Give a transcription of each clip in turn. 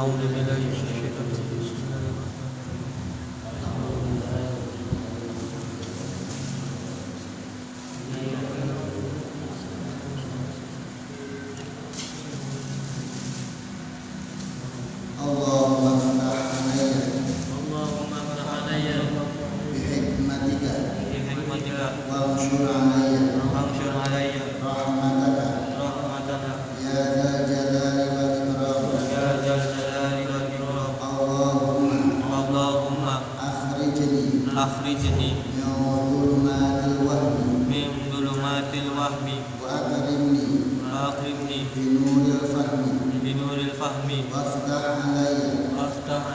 A'udzu billahi minasyaitonir rajim. Allahumma ftah alayya Allahumma ftah alayya bihikmatika bihikmatika wanshur alayya wanshur alayya rahmataka rahmataka ya dzal jalali wal ikram. ya dzal jalali wal ikram. Allahumma akhrijni min dhulumatil wahmi wa akrimni bi nuril fahmi waftah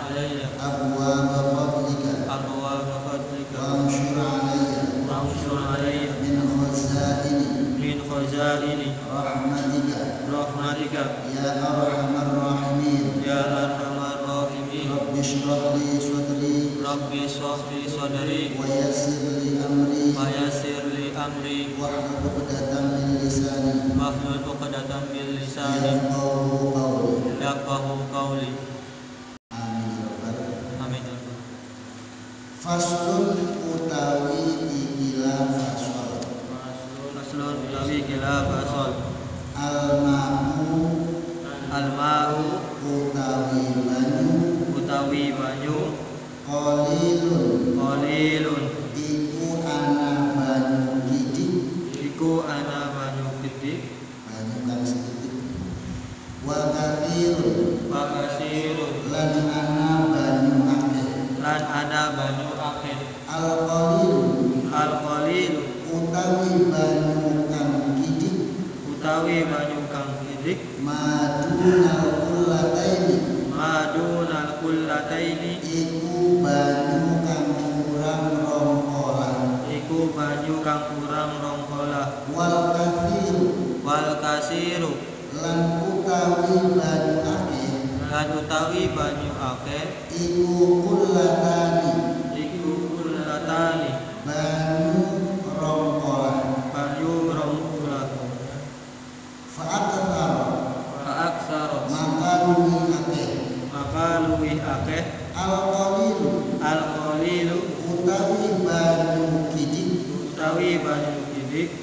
alayya abwaaba fadlika wanshur alayya min khazaini rahmatika ya arhamar rahimin. Rabbi shrah li sadri wa yassir li amri wahlul 'uqdatam min lisani yafqahu qawli. Amin. Amin. Faslun utawi ikilah fasol. Faslun utawi kila fasol. Al-ma'u utawi banyu qalilun iku ana banyu kidik banyu kang sedikit. Wa katsirun lan ana banyu akeh. Al-qalilu utawi banyu kang kidik madunal kullataini iku banyu kang kurang rong kola. Wal kasiru lan utawi banyu akeh iku kullatani banyu rong kola. Fa'aksara maka luwih akeh al-qalilu utawi banyu kidik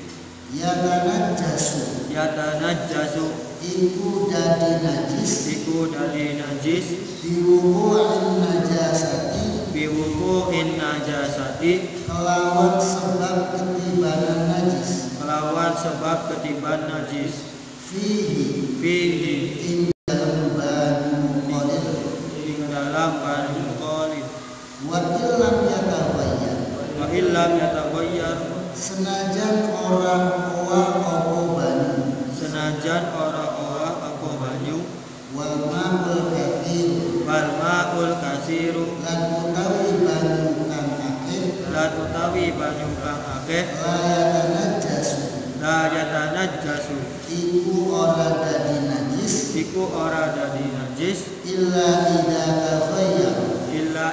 yatanajjasu iku dadi najis biwuqu'in najasati kelawan sebab ketiban najis fihi ing dalam banyu qalil wa illam yatabayyar senajan ora owah apa banyu wal ma'ul kasiru lan utawi banyu kang akeh la yatanajjasu iku ora dadi najis illa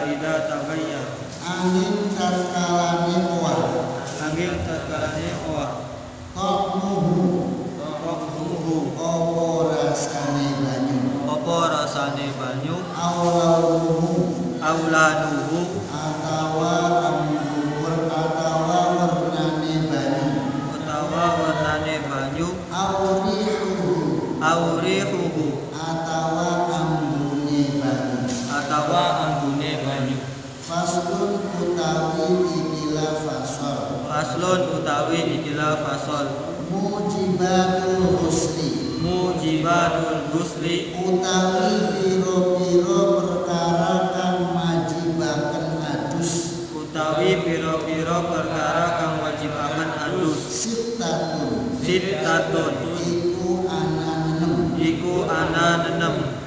idza taghayyar angin tatkalane owah tokmuhu opo rasane banyu aulanuhu atawa warnane banyu aurihuhu atawa ambune banyu. Faslun utawi ikilah fasol. Mujibatul husli utawi piro-piro perkara kang wajibaken adus. Sittatun iku ana nenem.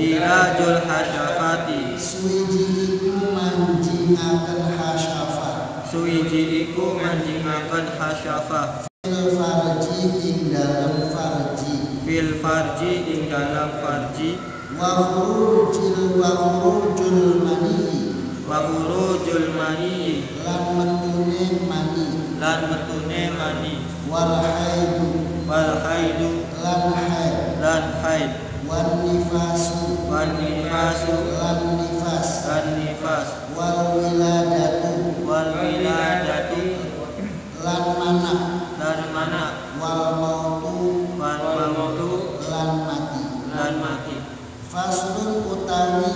Ilajul hasyafati suwiji iku manjingaken hasyafah fil farji ing dalam farji wa khurujul mani lan metune mani wal haidu lan haid wan nifasu lan nifas wal wiladatu lan mana wal mautu lan mati. Faslun utawi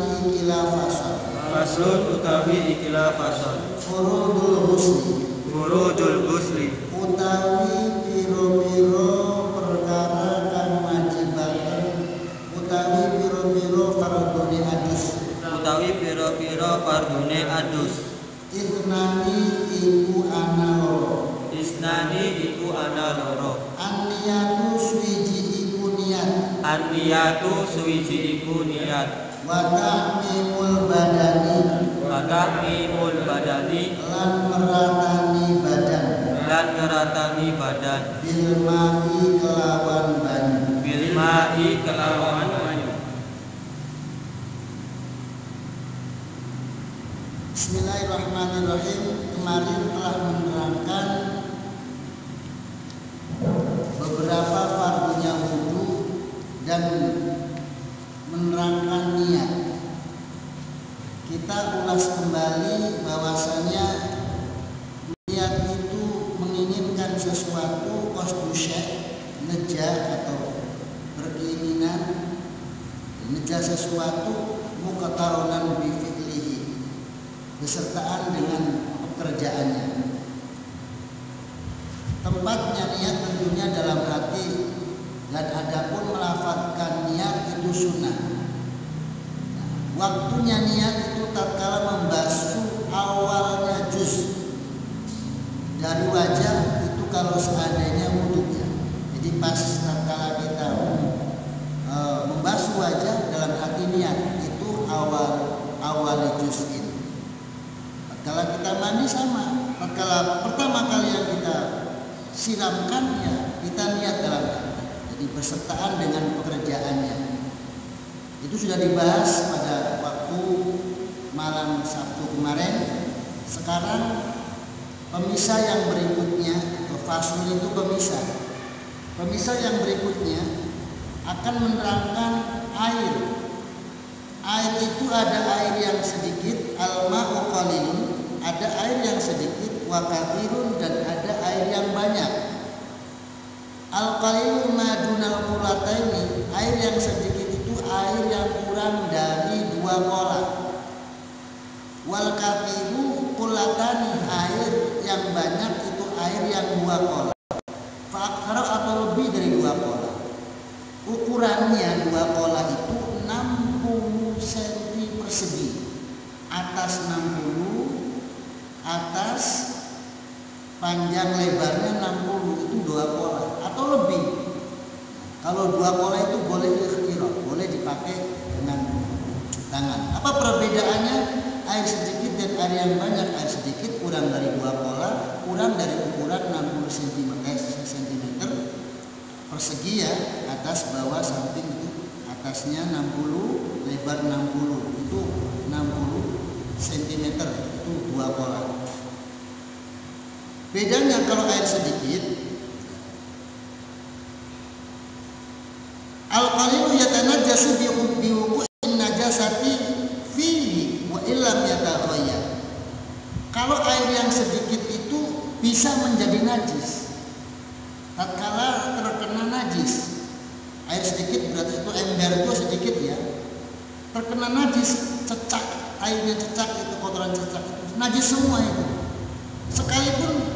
ikilah fasal furudul husli utawi piro-piro perkara kang wajibaken utawi piro-piro fardune adus isnani iku ana loro anniyatu suwiji iku niat wa ta'mimul badani lan meratani badan bil ma'i kelawan banyu. Bismillahirrahmanirrahim. Kemarin telah menerangkan beberapa fardunya wudu dan menerangkan niat. Kita ulas kembali bahwasanya niat itu menginginkan sesuatu qasdu syai', neja atau berkeinginan neja sesuatu muqtaronan bi fi'lihi, besertaan dengan pekerjaannya. Tempatnya niat tentunya dalam hati, dan adapun melafazkan niat itu sunnah. Waktunya niat itu tatkala membasuh awalnya juz dari wajah itu kalau seandainya wudunya. Jadi pas tatkala kita membasuh wajah dalam hati niat itu awal juz ini. Tatkala kita mandi sama, tatkala pertama kali yang kita siramkan ya kita niat dalam hati. Jadi bersertaan dengan pekerjaannya. Itu sudah dibahas pada waktu malam Sabtu kemarin. Sekarang pemisah yang berikutnya, fasul itu pemisah. Pemisah yang berikutnya akan menerangkan air. Air itu ada air yang sedikit, al-ma'u qalilun, ada air yang sedikit, wa katsirun, dan ada air yang banyak. Al-qalilu ma dunal qurataini, air yang sedikit itu air yang kurang dari 2 kola. Wal kathiru qulatani, air yang banyak itu air yang 2 kola. Fa'akthara atau lebih dari 2 kola. Ukurannya 2 kola itu 60 cm persegi. Atas 60, atas panjang lebarnya 60, itu 2 kola atau lebih. Kalau 2 kola itu boleh ikhtirah, boleh dipakai dengan tangan. Apa perbedaannya? Air sedikit dan air yang banyak. Air sedikit kurang dari 2 kola, kurang dari ukuran 60 cm persegi ya, atas bawah samping itu atasnya 60, lebar 60, itu 60 cm, itu 2 kola. Bedanya kalau air sedikit, al-qalilu yatanajjasu bi wuqu'in najasati fihi wa illam yataghayyar. Kalau air yang sedikit itu bisa menjadi najis tatkala terkena najis. Air sedikit berarti itu ember itu sedikit ya, terkena najis, cecak, airnya cecak, itu kotoran cecak itu najis semua itu. Sekalipun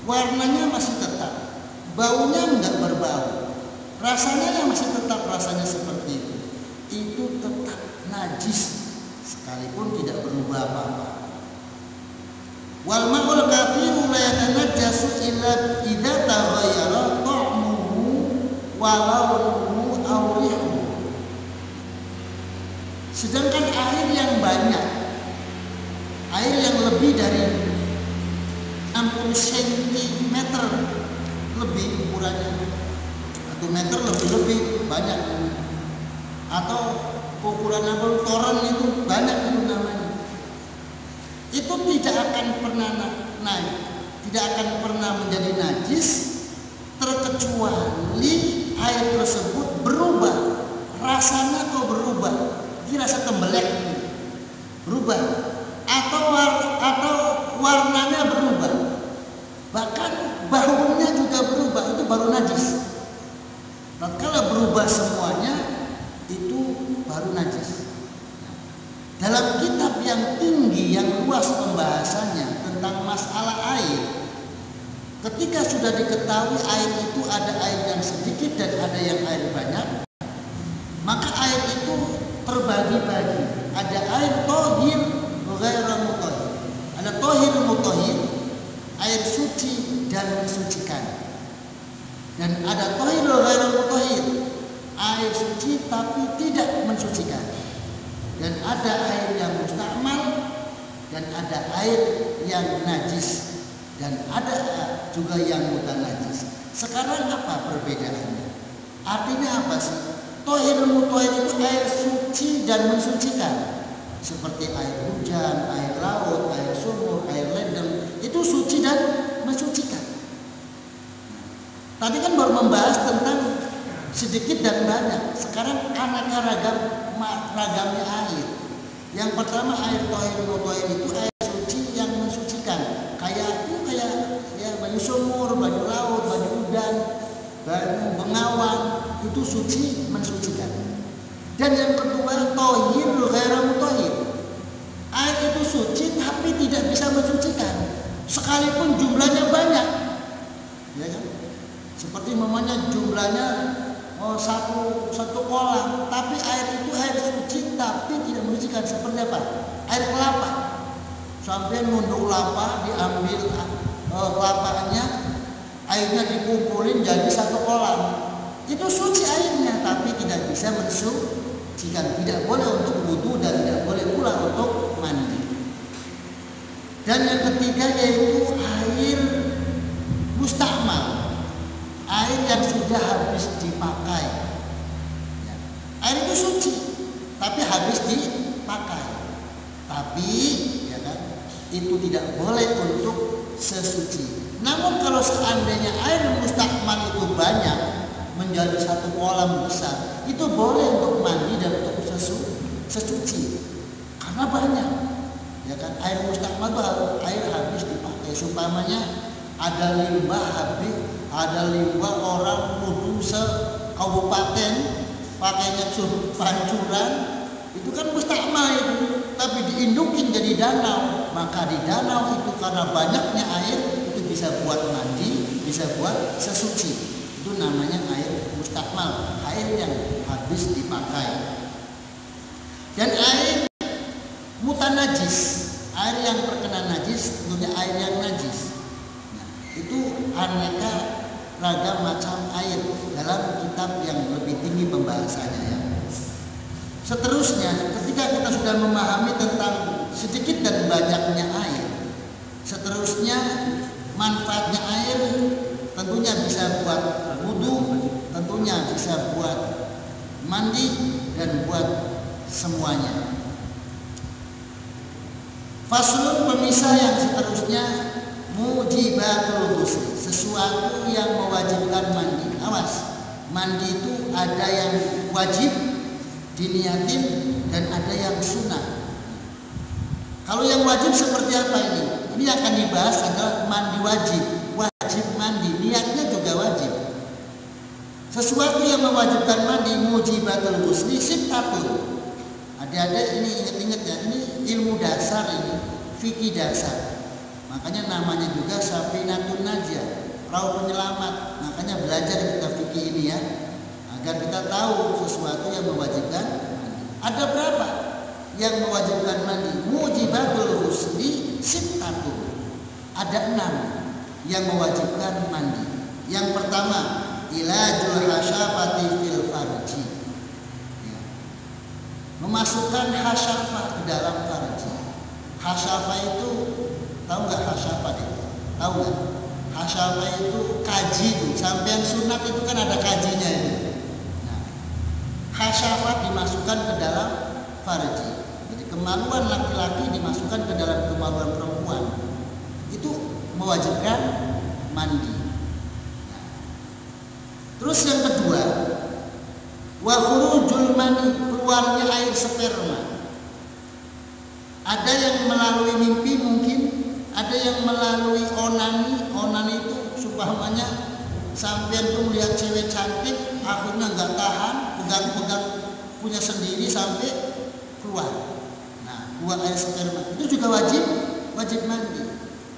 warnanya masih tetap, baunya enggak berbau, rasanya masih tetap rasanya seperti itu tetap najis sekalipun tidak berubah apa-apa. Wal ma'ul kafiru la yatanajjasu illa idza taghayyara ta'muhu wa launuhu aw rihuhu. Sedangkan air yang banyak, air yang lebih dari 60 cm lebih ukurannya, 1 meter lebih banyak, atau ukuran toren itu banyak itu namanya. Itu tidak akan pernah naik, tidak akan pernah menjadi najis terkecuali air tersebut dalam kitab yang tinggi, yang luas pembahasannya tentang masalah air, ketika sudah diketahui air itu ada air yang sedikit dan ada yang air banyak, maka air itu terbagi-bagi. Ada air tohir, ghairu mutahhir. Ada tohir mutahhir, air suci dan mensucikan. Dan ada tohir ghairu mutahhir, air suci tapi tidak mensucikan. Dan ada air yang mustakmal dan ada air yang najis dan ada juga yang mutanajis. Sekarang apa perbedaannya? Artinya apa sih? Tohir mutahhir itu air suci dan mensucikan, seperti air hujan, air laut, air sumur, air ledeng, itu suci dan mensucikan. Tadi kan baru membahas tentang sedikit dan banyak. Sekarang aneka ragamnya air. Yang pertama air tohir mutahhir itu air suci yang mensucikan. Kayak ya banyu sumur, banyu laut, banyu udan, banyu bengawan, itu suci mensucikan. Dan yang kedua tohir ghairu mutahhir. Air itu suci tapi tidak bisa mensucikan, sekalipun jumlahnya banyak. Ya kan? Seperti mamanya jumlahnya satu kolam, tapi air itu air suci tapi tidak mensucikan. Seperti apa? Air kelapa. Sampai nunduk kelapa, diambil kelapanya, airnya dikumpulin jadi satu kolam. Itu suci airnya tapi tidak bisa mensucikan. Tidak boleh untuk wudu dan tidak boleh pula untuk mandi. Dan yang ketiga yaitu air mustakmal, air yang sudah habis dipakai. Ya. Air itu suci tapi habis dipakai. Tapi ya kan, itu tidak boleh untuk sesuci. Namun kalau seandainya air mustakmal itu banyak menjadi satu kolam besar, itu boleh untuk mandi dan untuk sesuci karena banyak. Ya kan, air mustakmal itu air habis dipakai. Sumpamanya ada limbah habis, ada limbah orang wudu sekabupaten pakainya pancuran, itu kan mustakmal itu, tapi diindukin jadi danau. Maka di danau itu karena banyaknya air itu bisa buat mandi, bisa buat sesuci. Itu namanya air mustakmal, air yang habis dipakai. Dan air mutanajis, air yang terkena najis, tentunya air yang najis. Nah, itu aneka ragam macam air dalam kitab yang lebih tinggi pembahasannya ya. Seterusnya, ketika kita sudah memahami tentang sedikit dan banyaknya air, seterusnya manfaatnya air tentunya bisa buat wudu, tentunya bisa buat mandi dan buat semuanya. Faslun, pemisah yang seterusnya, mujibatul ghusl, sesuatu yang mewajibkan mandi. Awas, mandi itu ada yang wajib diniatin dan ada yang sunnah. Kalau yang wajib seperti apa ini? Ini akan dibahas adalah mandi wajib. Wajib mandi, niatnya juga wajib. Sesuatu yang mewajibkan mandi, mujibatul ghusli sittatu. Adik-adik ini ingat-ingat ya, ini ilmu dasar, ini fikih dasar. Makanya namanya juga Safinatun Najah, perahu penyelamat. Makanya belajar kita fikih ini ya, agar kita tahu sesuatu yang mewajibkan mandi. Ada berapa yang mewajibkan mandi? Mujibatul ghusli sittatu. Ada 6 yang mewajibkan mandi. Yang pertama, ilajul hasyafati fil farji, ya. Memasukkan hasyafah ke dalam farji. Hasyafah itu, tahu nggak hasyafah itu? Tahu nggak? Hasyafah itu kaji itu, sampean sunat itu kan ada kajinya itu. Nah, hasyafah dimasukkan ke dalam farji. Jadi kemaluan laki-laki dimasukkan ke dalam kemaluan perempuan. Itu mewajibkan mandi. Nah, terus yang kedua, wa khurujul mani, keluarnya air sperma. Ada yang melalui mimpi mungkin, ada yang melalui onani. Onani itu supamanya sampean tuh melihat cewek cantik, akhirnya nggak tahan, pegang-pegang punya sendiri sampai keluar. Nah, keluar air sperma, itu juga wajib mandi.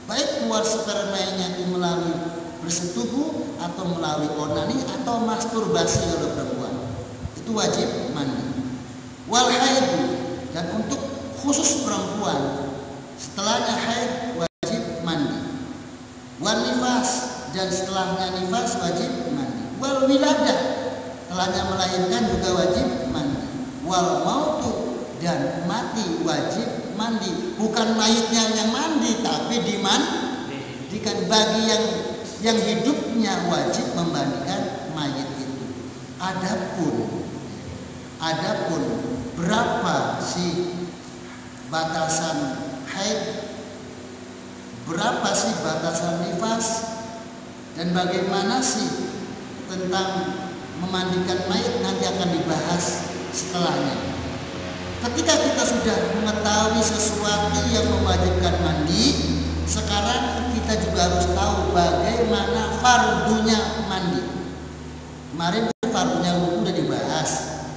Baik keluar spermanya itu melalui bersetubuh atau melalui onani atau masturbasi oleh perempuan, itu wajib mandi. Wal haid, dan untuk khusus perempuan setelahnya haid wajib mandi. Wal nifas, dan setelahnya nifas wajib mandi. Wal wiladah, setelahnya melahirkan juga wajib mandi. Wal mautu, dan mati wajib mandi. Bukan mayitnya yang mandi, tapi dimandikan. Bagi yang hidupnya wajib memandikan mayit itu. Adapun berapa sih batasan haid, berapa sih batasan nifas, dan bagaimana sih tentang memandikan mayit, nanti akan dibahas setelahnya. Ketika kita sudah mengetahui sesuatu yang mewajibkan mandi, sekarang kita juga harus tahu bagaimana fardunya mandi. Kemarin fardunya wudu sudah dibahas,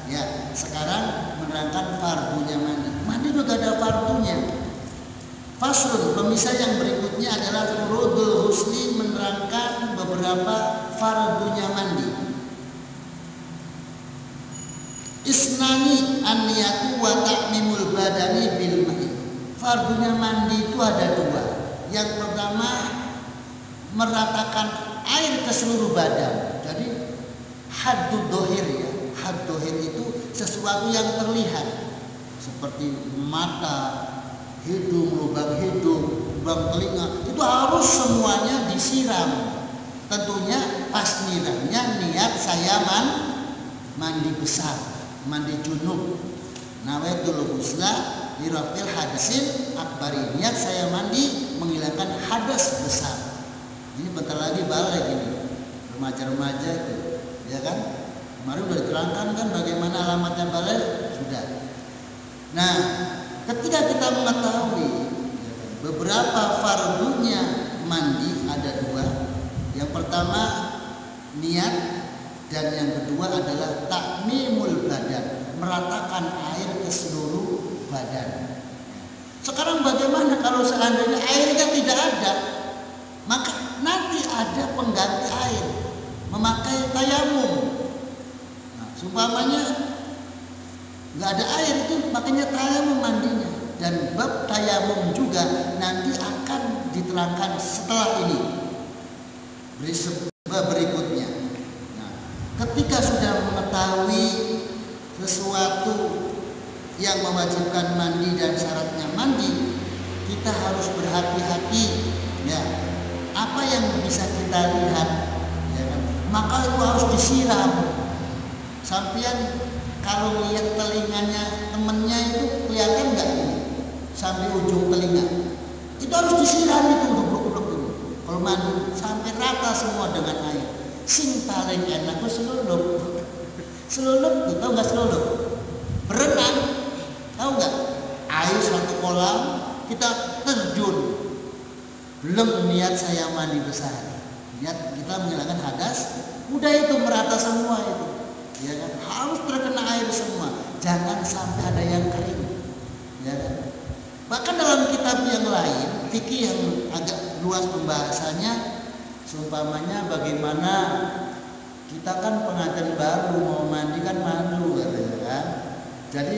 ya. Sekarang menerangkan fardunya mandi. Mandi juga ada fardunya. Faslun, pemisah yang berikutnya adalah furudul husli, menerangkan beberapa fardunya mandi. Isnani an-niyatu wa ta'mimul badani bil ma'i. Fardunya mandi itu ada dua. Yang pertama, meratakan air ke seluruh badan. Jadi haddud dohir, ya. Hadd dohir itu sesuatu yang terlihat, seperti mata, hidung, lubang telinga, itu harus semuanya disiram. Tentunya pas nyiramnya niat saya mandi besar, mandi junub. Nawaitul ghusla li rafil hadasin akbari, niat saya mandi menghilangkan hadas besar. Ini bentar lagi balik ini remaja-remaja itu, ya kan? Kemarin sudah diterangkan kan bagaimana alamatnya balik, sudah. Nah, ketika kita mengetahui beberapa fardunya mandi ada dua. Yang pertama niat, dan yang kedua adalah takmimul badan, meratakan air ke seluruh badan. Sekarang bagaimana kalau seandainya airnya tidak ada? Maka nanti ada pengganti air, memakai tayamum. Nah, seumpamanya nggak ada air, itu makanya tayamum mandinya. Dan bab tayamum juga nanti akan diterangkan setelah ini, berikutnya. Nah, ketika sudah mengetahui sesuatu yang mewajibkan mandi dan syaratnya mandi, kita harus berhati-hati, ya. Apa yang bisa kita lihat, ya kan? Maka itu harus disiram. Sampean kalau lihat telinganya temennya itu kelihatan nggak ini sampai ujung telinga, itu harus disiram itu blok-blok itu. Kalau mandi sampai rata semua dengan air. Sing paling enak itu selulup. Selulup tuh, tahu nggak selulup? Berenang, tahu nggak? Air satu kolam, kita terjun. Belum niat saya mandi besar, niat kita menghilangkan hadas, udah itu merata semua itu, ya kan? Harus terkena air semua, jangan sampai ada yang kering, ya kan? Bahkan dalam kitab yang lain, fikih yang agak luas pembahasannya, seumpamanya bagaimana kita kan pengantin baru mau mandi kan malu, ya kan? Jadi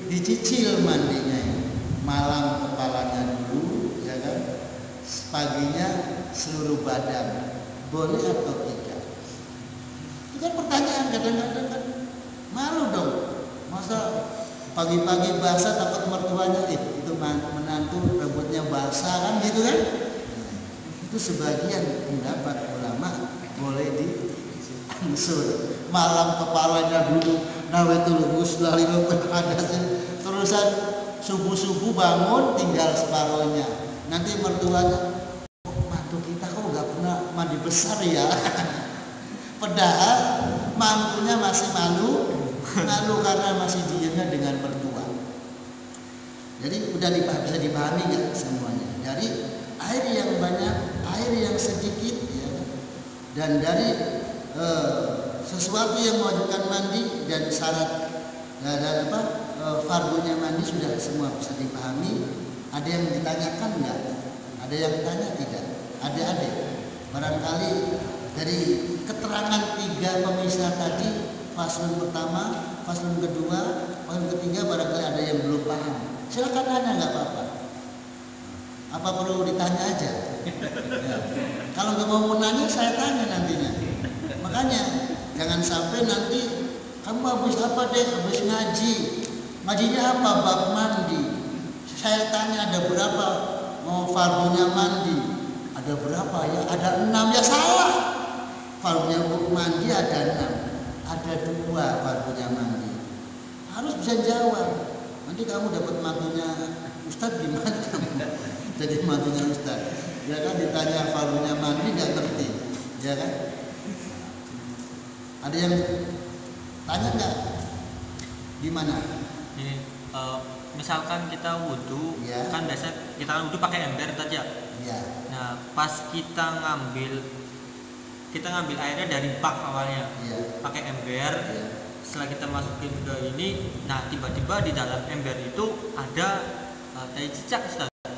dicicil mandinya, malam kepalanya dulu, ya kan? Paginya seluruh badan, boleh atau tidak? Itu kan pertanyaan, kadang-kadang kan malu dong, masa pagi-pagi basah takut mertuanya itu menantu rambutnya basah kan gitu kan? Itu sebagian pendapat ulama boleh diansur. Malam kepalanya dulu nawaitul ghusla terusan subuh-subuh bangun tinggal separohnya. Nanti mertuanya, mantu kita kok nggak pernah mandi besar ya? Padahal mantunya masih malu karena masih diamnya dengan mertua. Jadi udah bisa dipahami nggak semuanya? Dari air yang banyak, air yang sedikit, ya, dan dari sesuatu yang mewajibkan mandi dan syarat dan fardunya mandi sudah semua bisa dipahami. Ada yang ditanyakan enggak? Ada yang tanya tidak? Adik-adik, barangkali dari keterangan 3 pemisah tadi, faslun pertama, faslun kedua, faslun ketiga, barangkali ada yang belum paham. Silakan tanya, nggak apa-apa. Apa perlu ditanya aja? Ya. Kalau nggak mau nanya, saya tanya nantinya. Makanya jangan sampai nanti kamu habis apa deh? Habis ngaji. Ngajinya apa? Bab mandi. Saya tanya ada berapa mau fardunya mandi? Ada berapa ya? Ada 6 ya salah. Fardunya mandi ada 6. Ada 2 fardunya mandi. Harus bisa jawab. Nanti kamu dapat mantunya Ustadz gimana kamu? Jadi mantunya Ustadz. Ya kan ditanya fardunya mandi nggak ngerti. Ya kan? Ada yang tanya nggak? Gimana? Ini misalkan kita wudhu, ya. Kan biasa kita kan wudhu pakai ember saja. Ya. Nah, pas kita ngambil airnya dari bak awalnya, Ya. pakai ember. Ya. Setelah kita masukin ke ini, nah tiba-tiba di dalam ember itu ada tai cicak, Ustaz. Ya.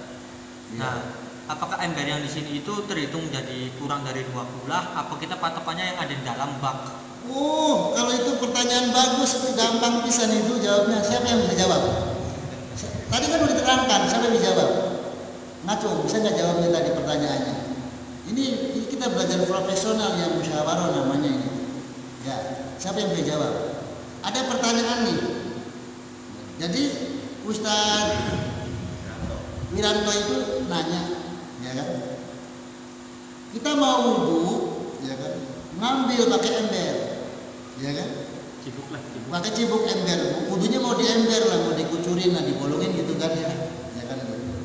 Nah, apakah ember yang di sini itu terhitung jadi kurang dari 2 kulah? Apa kita patokannya yang ada di dalam bak? Kalau itu pertanyaan bagus, itu gampang pisan itu jawabnya. Siapa yang bisa jawab? Tadi kan udah diterangkan, siapa yang bisa jawab? Ngaco, bisa nggak jawabnya tadi pertanyaannya? Ini kita belajar profesional yang musyawarah namanya ini. Ya, siapa yang bisa jawab? Ada pertanyaan nih. Jadi Ustadz Wiranto itu nanya, ya kan? Kita mau wudhu, ya kan? Ngambil pakai ember, ya kan? Cibuk. Pakai cibuk ember, wudhunya mau di ember lah, mau dikucurin lah, dibolongin gitu kan ya, ya kan gitu.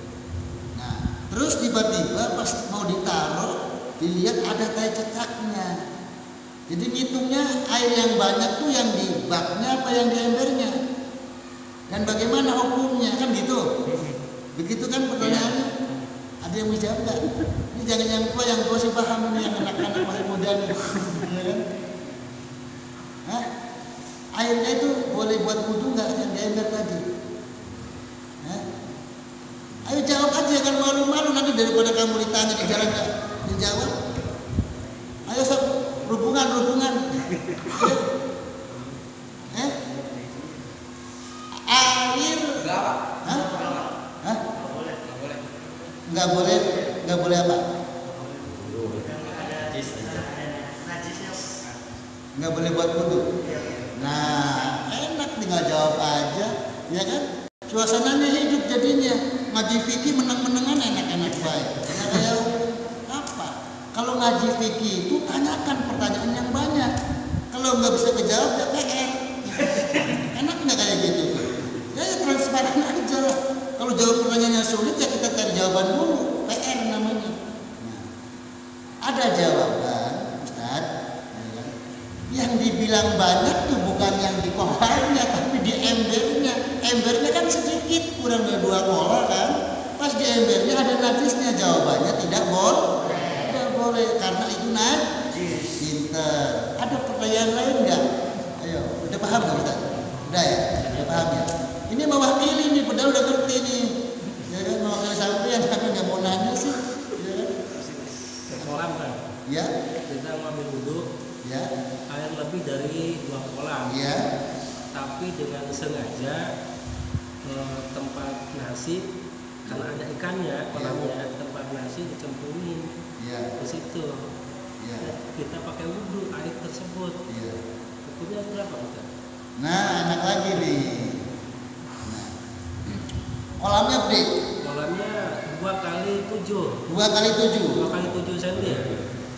Nah, terus tiba-tiba pas mau ditaruh, dilihat ada tai cecaknya. Jadi ngitungnya air yang banyak tuh yang di baknya apa yang di embernya, dan bagaimana hukumnya kan gitu. Begitu kan pertanyaannya. Ada yang bisa jawab nggak? Ini jangan yang tua sih paham ini, yang anak-anak masih muda nih, ya kan? Hah? Airnya itu boleh buat wudhu nggak yang di ember tadi? Hah? Ayo jawab aja, kan malu-malu nanti daripada kamu ditanya di jalan nggak dijawab. Ayo sob, hubungan. Air. Hah? Hah? Nggak boleh apa? Nggak boleh buat wudhu. Nah, enak tinggal jawab aja, ya kan? Suasananya hidup jadinya. Ngaji fikih menang-menangan enak-enak baik. Ya kayak apa? Kalau ngaji fikih itu tanyakan pertanyaan yang banyak. Kalau nggak bisa kejawab ya PR. Enak nggak kayak gitu? Ya transparan aja. Kalau jawab pertanyaannya sulit ya kita cari jawaban dulu. PR namanya. Nah, ada jawaban, Ustaz. Yang dibilang banyak tuh bukan yang di kolarnya, tapi di embernya. Embernya kan sedikit, kurang dari 2 kolar kan. Pas di embernya ada najisnya. Jawabannya tidak boleh. Tidak boleh karena itu najis. Pinter. Ada pertanyaan lain nggak? Ayo, udah paham nggak Ustaz? Udah ya, udah paham ya. Ini mewakili nih, padahal udah ngerti nih. Ya kan, mewakili sampean tapi nggak mau nanya sih. Ya kan? Kolam kan? Ya. Kita ngambil wudhu, Ya. air lebih dari 2 kolam. Ya. Tapi dengan sengaja tempat nasi, karena ada ikannya, kolamnya, tempat nasi dicemplungin Ya. ke situ. Ya. Kita pakai wudhu air tersebut. Ya. Hukumnya berapa kita? Nah, enak lagi nih. Nah. Kolamnya gede. Kolamnya 2 kali 7. 2 kali 7. 2 kali 7 cm ya?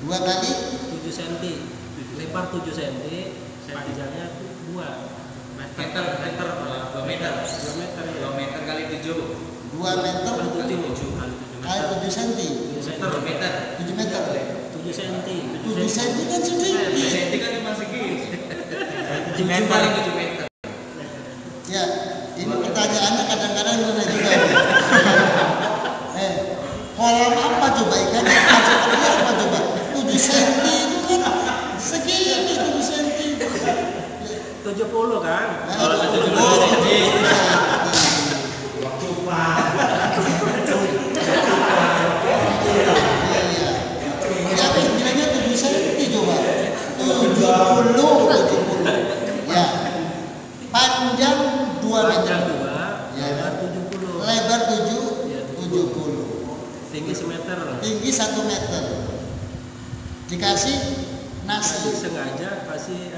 2 kali 7 cm. Lebar 7 cm, panjangnya 2 meter 2 meter ya. 2 meter kali 7 2 meter Kali kali 7 cm. 2 meter 7 meter. 7 cm. 7 cm kan 7 sedikit. cm kan cuma segini 7 meter. kali 7 meter Ya, ini pertanyaannya kadang-kadang gimana juga. Kolam apa coba ikannya? Seperti apa coba? 7 cm itu kan segini 7 cm. 70 kan? Nah, kalau 70 oh, cm Tinggi semeter. Tinggi 1 meter. Dikasih nasi. Sengaja kasih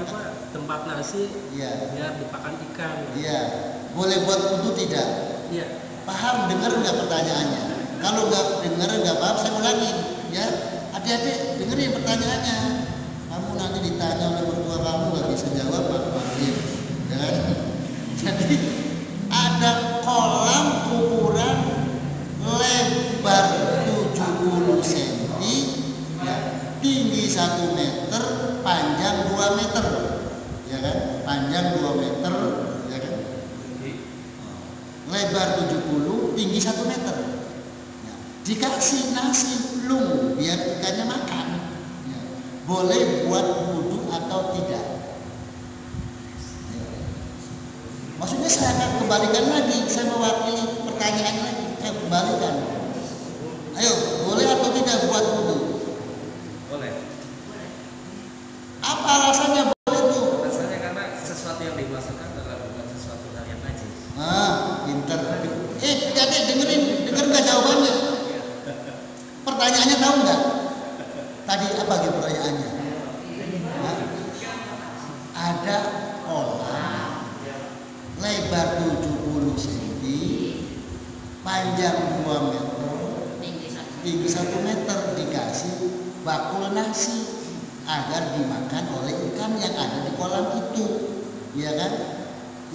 tempat nasi Iya. biar dipakan ikan. Iya. Boleh buat wudhu tidak? Iya. Paham, dengar nggak pertanyaannya? Kalau nggak dengar nggak paham, saya ulangin ya. Adik-adik dengerin pertanyaannya. Kamu nanti ditanya oleh mertua kamu nggak bisa jawab, Pak Martin. Ya. Jadi ada kolam ukuran lebar 70 cm, ya, tinggi 1 meter, panjang 2 meter, ya kan? Panjang 2 meter, ya kan? Lebar 70, tinggi 1 meter. Ya. Dikasih nasi belum biar ikannya makan. Ya. Boleh buat wudhu atau tidak? Ya. Maksudnya saya akan kembalikan lagi, saya mewakili pertanyaan lagi, saya kembalikan. Ayo, boleh atau tidak buat wudhu? Boleh. Apa alasannya boleh tuh? Rasanya karena sesuatu yang dimasukkan adalah bukan sesuatu hal yang najis. Pinter. Adik denger nggak jawabannya? Pertanyaannya tahu nggak? Tadi apa gitu pertanyaannya? Ada kolam lebar 70 cm, panjang 2 meter, tinggi 1 meter, dikasih bakul nasi agar dimakan oleh ikan yang ada di kolam itu, ya kan?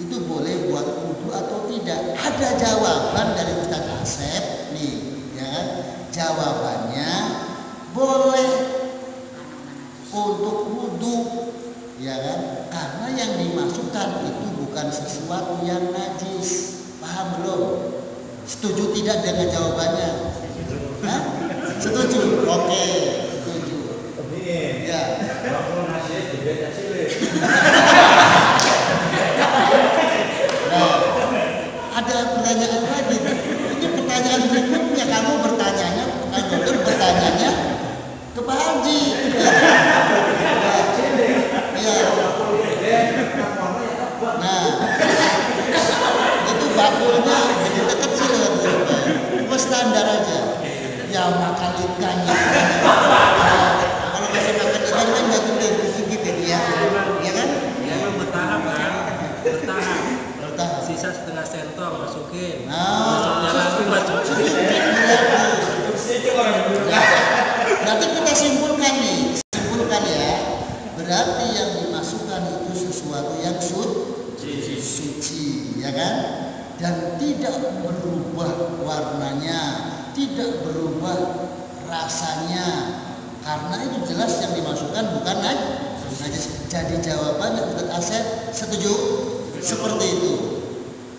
Itu boleh buat wudhu atau tidak? Ada jawaban dari Ustaz Asep nih, ya kan? Jawabannya boleh untuk wudhu, ya kan? Karena yang dimasukkan itu bukan sesuatu yang najis. Paham belum? Setuju tidak dengan jawabannya? Hah? Setuju? Oke, setuju. Ya. Nah, ada pertanyaan lagi. Ini pertanyaan berikutnya, kamu bertanyanya, bukan dokter bertanyanya ke Pak Haji. Ya. Nah, itu bakulnya begitu kecil, cuma standar aja. Ya makan ikannya. Kalau masih makan ikan kan nggak gede gitu ya, ya kan? Memang bertahap kan? Bertahap. Bertahap. Sisa setengah sentong masukin. Nah. Besoknya lagi masukin. Berarti kita simpulkan ya. Berarti yang dimasukkan itu sesuatu yang suci, ya kan? Dan tidak berubah warnanya, tidak berubah rasanya, karena itu jelas yang dimasukkan bukan najis. Jadi jawabannya Ustaz Asep setuju seperti itu.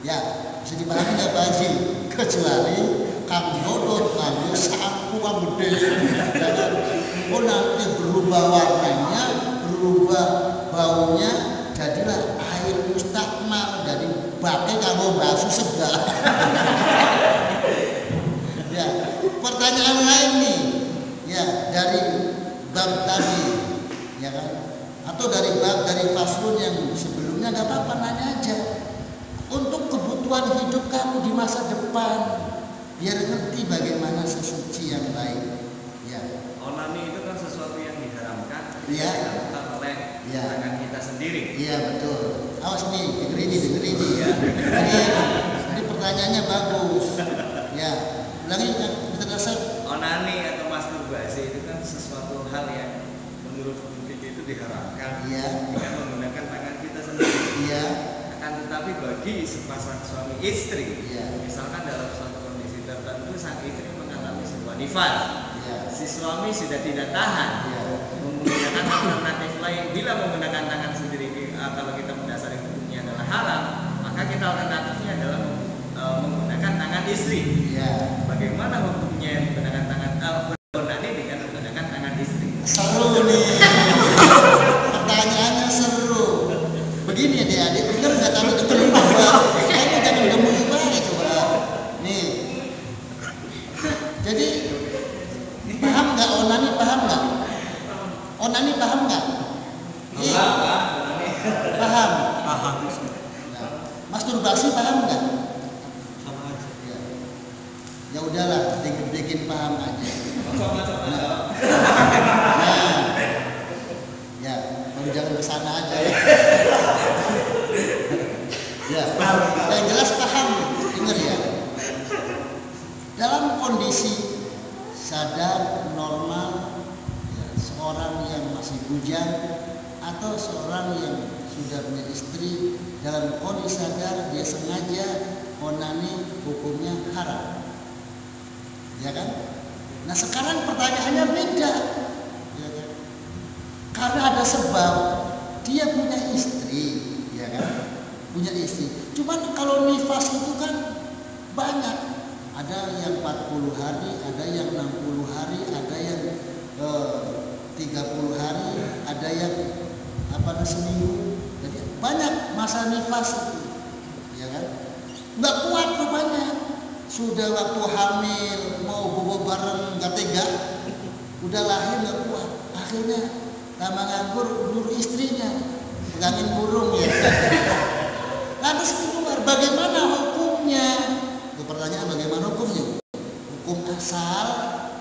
Ya, bisa dipahami nggak Pak Haji? Kecuali Kang Dodot kamu sapu gede, oh nanti berubah warnanya, berubah baunya, jadilah air mustakmal, jadi pakai kamu basuh segala. Ya, pertanyaan lain nih, ya dari bab tadi, ya kan? Atau dari faslun yang sebelumnya, nggak apa-apa, nanya aja. Untuk kebutuhan hidup kamu di masa depan, biar ngerti bagaimana sesuci yang baik. Ya. Onani itu kan sesuatu yang diharamkan, Iya. dilakukan oleh Iya. tangan kita sendiri. Iya betul. Awas nih, dengerin ini ya. Ini pertanyaannya bagus. Ya, ulangi kita dasar. Onani atau masturbasi itu kan sesuatu hal yang menurut hukum fikih itu diharamkan. Iya. Dengan menggunakan tangan kita sendiri. Iya. Akan tetapi bagi sepasang suami istri, Iya. misalkan dalam suatu kondisi tertentu sang istri mengalami sebuah nifas, Iya. si suami sudah tidak tahan Iya. menggunakan alternatif lain. Bila menggunakan tangan sendiri, kalau kita mendasari hukumnya adalah haram, maka kita alternatifnya adalah menggunakan tangan istri. Iya. Bagaimana hukumnya menggunakan tangan onani dengan menggunakan tangan istri? Seru nih. Pertanyaannya seru. Begini ya adik, bener nggak kalau ketemu coba? Kamu jangan gemuk banget coba. Nih. Jadi paham nggak onani? Paham nggak? Onani paham nggak? Paham. Paham. Nah, masturbasi paham nggak? Sama aja. Ya. Ya udahlah, bikin paham aja. Nah, ya, kalau jangan kesana aja ya. Ya, yang jelas paham, dengar ya. Dalam kondisi sadar normal, ya, seorang yang masih bujang atau seorang yang sudah punya istri dalam kondisi sadar dia sengaja onani, hukumnya haram, ya kan? Nah sekarang pertanyaannya beda, ya kan? Karena ada sebab dia punya istri, ya kan? Punya istri. Cuman kalau nifas itu kan banyak. Ada yang 40 hari, ada yang 60 hari, ada yang 30 hari, ada yang seminggu. Jadi banyak masa nifas itu, ya kan? Nggak kuat rupanya. Sudah waktu hamil mau bobo bareng nggak tega, udah lahir nggak kuat. Akhirnya tambah nganggur nyuruh istrinya pegangin burung ya. Lantas keluar, bagaimana hukumnya? Itu pertanyaan, bagaimana hukumnya? Hukum asal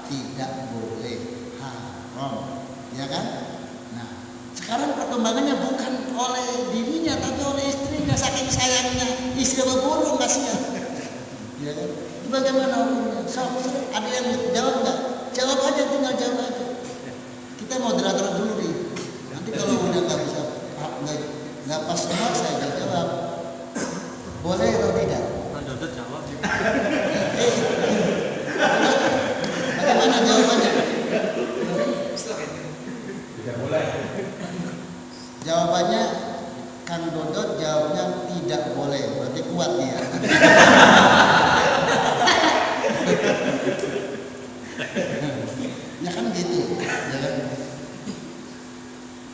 tidak boleh, haram, ya kan? Nah, sekarang perkembangannya bukan oleh dirinya tapi oleh istrinya, saking sayangnya istri sama burung kasihan. Ya kan? Bagaimana hukumnya? Ada yang jawab nggak? Jawab aja, tinggal jawab aja. Kita moderator dulu nih. Nanti kalau udah nggak bisa, nggak pas semua saya nggak jawab. Boleh atau tidak? Dodot jawab. Bagaimana jawabannya? Tidak boleh. Jawabannya Kang Dodot jawabnya tidak boleh. Berarti kuat dia. Ya kan gitu, ya kan?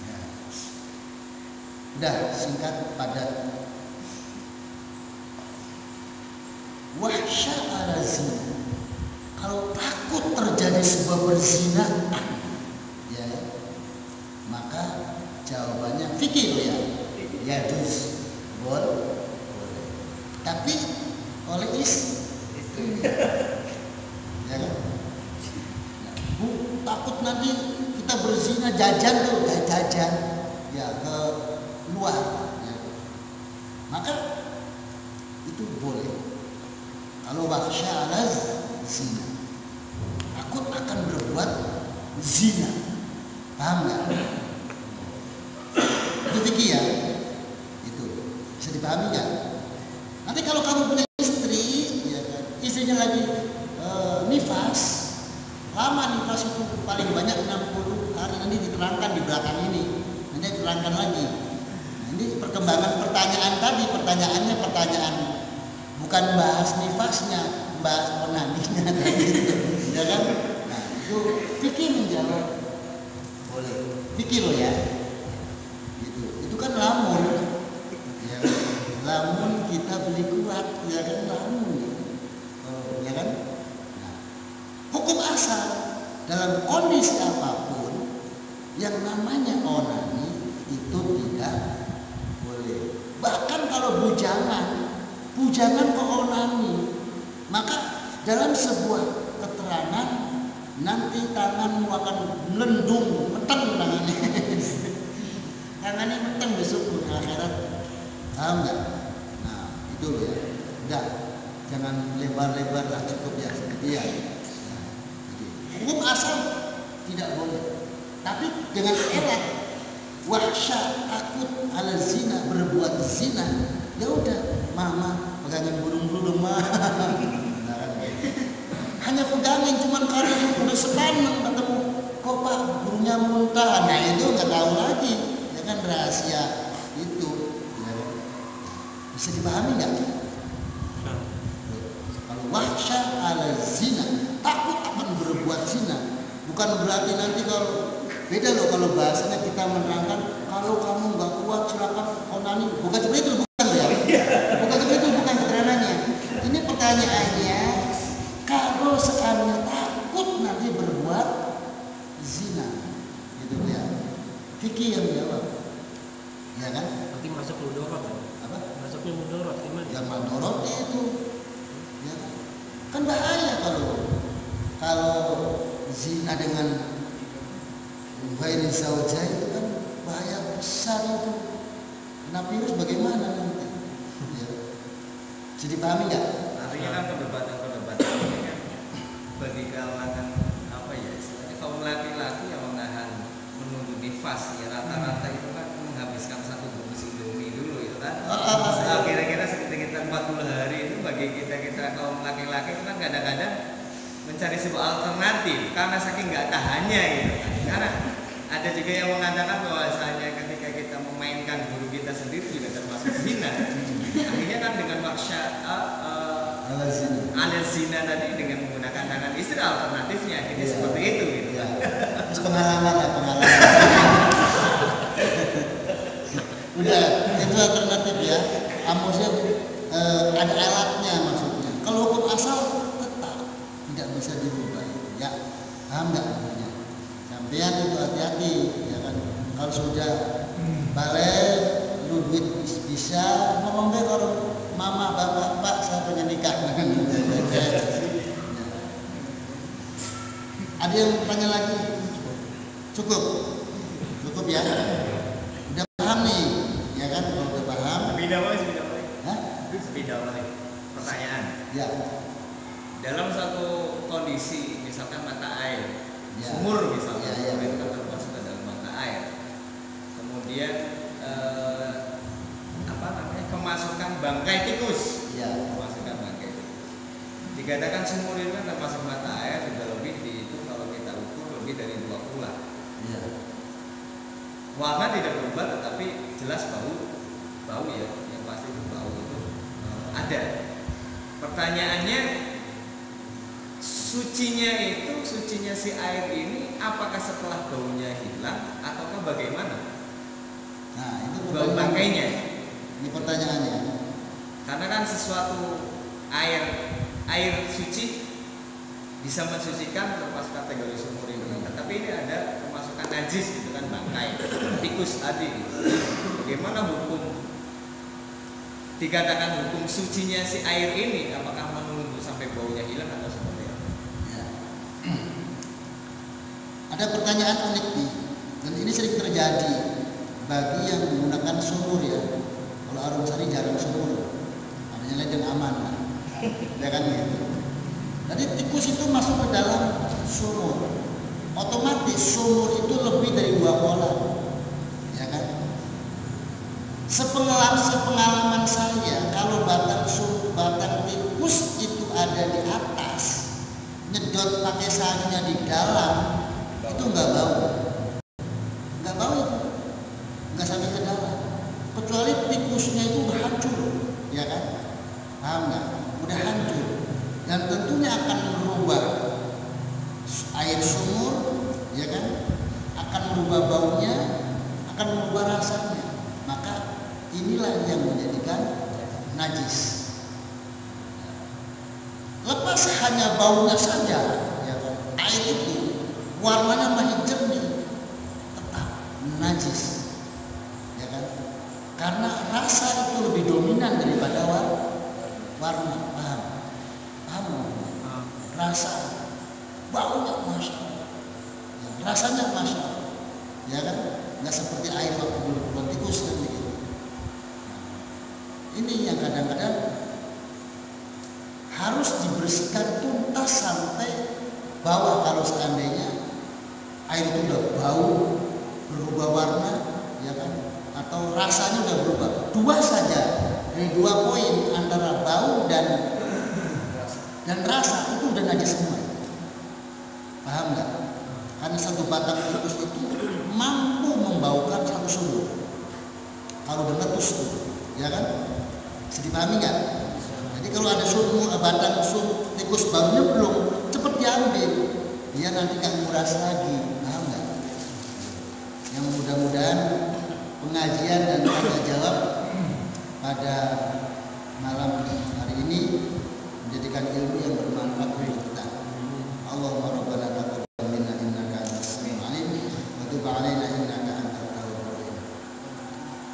Ya. Udah singkat padat. Wahsya ala zina. Kalau takut terjadi sebuah perzinaan, ya, maka jawabannya fikih ya. Ya dus, boleh. Tapi oleh istri, ya kan? Takut nanti kita berzina, jajan tuh, jajan ya ke luar, ya. Maka itu boleh. Kalau wahsya ala zina, takut akan berbuat zina, paham nggak? Itu fikih ya, itu bisa dipahami nggak? Nanti kalau kamu punya istri, ya kan, istrinya lagi nifas, lama nifas itu paling banyak 60 hari, nanti diterangkan di belakang ini, nanti diterangkan lagi. Nanti perkembangan pertanyaan tadi, pertanyaannya pertanyaan bukan bahas nifasnya, bahas onaninya, gitu, ya kan? Nah itu fikih menjawab boleh, fikih loh ya. Itu kan lamun, ya, lamun kita beli kuat, ya kan, lamun, ya kan? Nah, hukum asal dalam kondisi apapun yang namanya onani itu tidak boleh. Bahkan kalau bujangan ke onani, maka dalam sebuah keterangan nanti tanganmu akan melendung, meteng tangannya. Tangannya meteng besok di akhirat. Paham nggak? Nah, itu loh ya. Udah, jangan lebar-lebar lah, cukup ya sekian. Nah, hukum asal tidak boleh. Tapi dengan erat wahsya, takut ala zina, berbuat zina, ya udah, mama pegangin burung-burung mah. Hanya pegangin, cuman karena udah sepaneng ketemu kok pak burungnya muntah, nah itu nggak tahu lagi, ya kan, rahasia itu, ya. Bisa dipahami nggak? Kalau wahsya ala zina, takut akan berbuat zina, bukan berarti nanti kalau beda loh, kalau bahasanya kita menerangkan kalau kamu nggak kuat silakan onani, bukan seperti itu, bukan ya? Bukan seperti itu, bukan sederhananya. Ini pertanyaannya, kalau seandainya takut nanti berbuat zina, gitu ya. Fikih yang jawab, ya kan? Nanti masuk mudorot ya? Apa? Masuknya mudorot gimana? Ya mudorot itu, ya kan? Kan bahaya kalau zina dengan ghairi zaujah itu kan bahaya besar itu. Kena virus bagaimana nanti? Ya. Jadi pahami nggak? Artinya kan perdebatan ini kan bagi kalangan apa ya istilahnya kaum laki-laki yang menahan menunggu nifas ya rata-rata itu kan menghabiskan satu bungkus Indomie dulu itu kan. Kira-kira sekitar 40 hari itu bagi kita kaum laki-laki itu kan kadang-kadang mencari sebuah alternatif karena saking nggak tahannya gitu. Karena ada juga yang mengatakan bahwasanya ketika kita memainkan guru kita sendiri juga termasuk zina. Akhirnya kan dengan maksa ala zina tadi dengan menggunakan tangan istri alternatifnya akhirnya seperti itu gitu. Ya. Terus pengalaman. Udah itu alternatif ya. Maksudnya ada alatnya maksudnya. Kalau hukum asal tetap tidak bisa dirubah ya. Paham nggak? Sampean itu hati-hati ya kan. Kalau sudah balik lu duit bisa ngomong deh kalau mama bapak pak saya pengen nikah. Ada yang tanya lagi? Cukup ya. Udah paham nih ya kan? Kalau udah paham. Lebih dahulu pertanyaan. Ya. Dalam satu kondisi misalkan mata air, Ya. sumur misalnya, Ya. itu kan termasuk ke dalam mata air. Kemudian kemasukan bangkai tikus. Ya. Kemasukan bangkai tikus. Dikatakan sumur itu kan termasuk mata air sudah lebih itu kalau kita ukur lebih dari 2 bulan. Ya. Warna tidak berubah tetapi jelas bau ya, yang pasti itu bau itu ada. Pertanyaannya sucinya si air ini apakah setelah baunya hilang ataukah bagaimana? Nah, itu Bau bangkainya. Ini pertanyaannya. Karena kan sesuatu air suci bisa mensucikan termasuk kategori sumur ini. Tetapi ini ada kemasukan najis gitu kan bangkai tikus tadi. Bagaimana hukum dikatakan hukum sucinya si air ini? Apakah menunggu sampai baunya hilang atau seperti apa? Ya. Ada pertanyaan unik nih, dan ini sering terjadi bagi yang menggunakan sumur ya. Kalau Arumsari jarang sumur, adanya ledeng aman, ya kan gitu. Jadi tikus itu masuk ke dalam sumur, otomatis sumur itu lebih dari 2 kolam, ya kan? Sepengalaman saya, kalau batang tikus itu ada di atas, nyedot pakai sarungnya di dalam, itu nggak bau itu, nggak sampai ke dalam. Kecuali tikusnya itu udah hancur, ya kan? Paham nggak? Udah hancur, dan tentunya akan merubah air sumur, ya kan? Akan merubah baunya, akan merubah rasanya. Maka inilah yang menjadikan najis. Lepas hanya baunya saja, ya kan? Air itu warnanya masih jernih, tetap najis. Karena rasa itu lebih dominan daripada warna. Paham? Rasa, baunya masya Allah, rasanya masya Allah, ya kan? Nggak seperti air waktu dulu tikus kan begitu. Ini yang kadang-kadang harus dibersihkan tuntas sampai bawah. Kalau seandainya air itu udah bau, berubah warna, ya kan? Atau rasanya udah berubah, 2 saja dari 2 poin antara bau dan rasa itu udah najis semua. Paham nggak? Karena satu batang tikus itu mampu membaukan satu sumur. Kalau udah letus tuh, ya kan? Bisa dipahami nggak? Jadi kalau ada batang tikus baunya belum, cepet diambil, biar nanti nggak nguras lagi. Paham nggak? Yang mudah-mudahan pengajian dan tanya jawab pada malam hari ini menjadikan ilmu yang bermanfaat bagi kita. Allahumma rabbana taqabbal minna innaka antas samiul alim wa tub 'alaina innaka antat tawwabur rahim.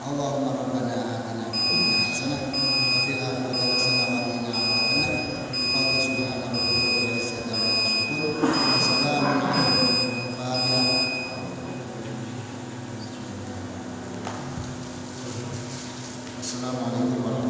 Allahumma rabbana atina fid dunya hasanah wa fil akhirati hasanah wa qina adzabannar. Subhana rabbika rabbil izzati amma yasifun. Wassalamualaikum warahmatullahi wabarakatuh.